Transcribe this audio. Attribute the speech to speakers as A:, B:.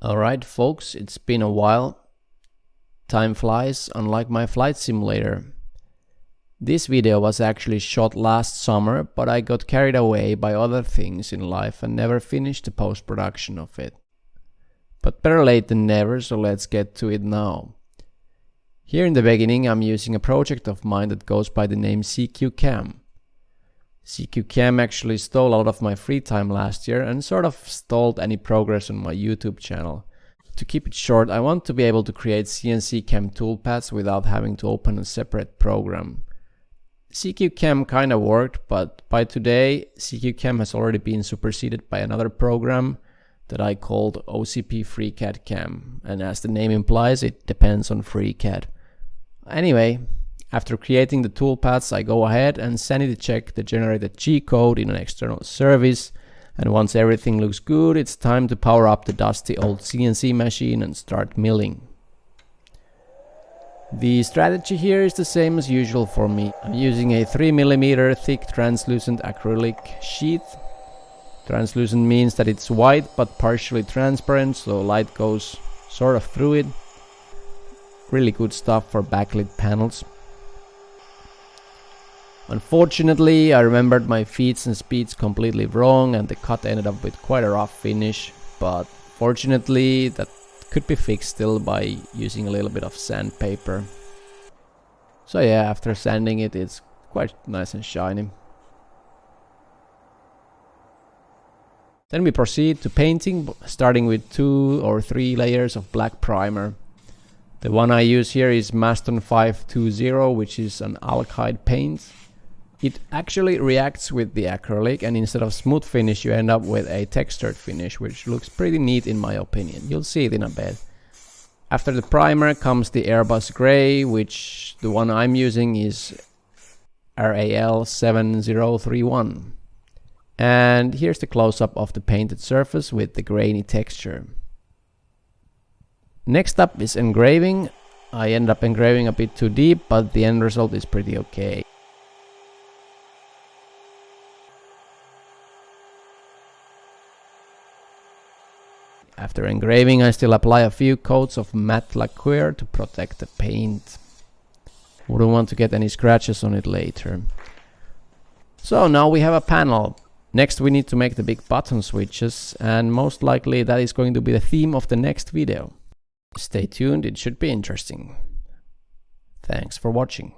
A: Alright folks, it's been a while. Time flies, unlike my flight simulator. This video was actually shot last summer, but I got carried away by other things in life and never finished the post-production of it. But better late than never, so let's get to it now. Here in the beginning I'm using a project of mine that goes by the name CQ Cam. CQ Cam actually stole a lot of my free time last year and sort of stalled any progress on my YouTube channel. To keep it short, I want to be able to create CNC Cam toolpaths without having to open a separate program. CQ Cam kinda worked, but by today CQ Cam has already been superseded by another program that I called OCP FreeCAD Cam, and as the name implies, it depends on FreeCAD. Anyway, after creating the toolpaths, I go ahead and sanity check the generated G-code in an external service, and once everything looks good, it's time to power up the dusty old CNC machine and start milling. The strategy here is the same as usual for me. I'm using a 3mm thick translucent acrylic sheet. Translucent means that it's white but partially transparent, so light goes sort of through it. Really good stuff for backlit panels. Unfortunately, I remembered my feeds and speeds completely wrong and the cut ended up with quite a rough finish, but fortunately that could be fixed still by using a little bit of sandpaper. So yeah, after sanding it, it's quite nice and shiny. Then we proceed to painting, starting with 2 or 3 layers of black primer. The one I use here is Maston 520, which is an alkyd paint. It actually reacts with the acrylic, and instead of smooth finish you end up with a textured finish, which looks pretty neat in my opinion. You'll see it in a bit. After the primer comes the Airbus grey, which the one I'm using is RAL 7031. And here's the close-up of the painted surface with the grainy texture. Next up is engraving. I end up engraving a bit too deep, but the end result is pretty okay. After engraving, I still apply a few coats of matte lacquer to protect the paint. Wouldn't want to get any scratches on it later. So now we have a panel. Next we need to make the big button switches, and most likely that is going to be the theme of the next video. Stay tuned, it should be interesting. Thanks for watching.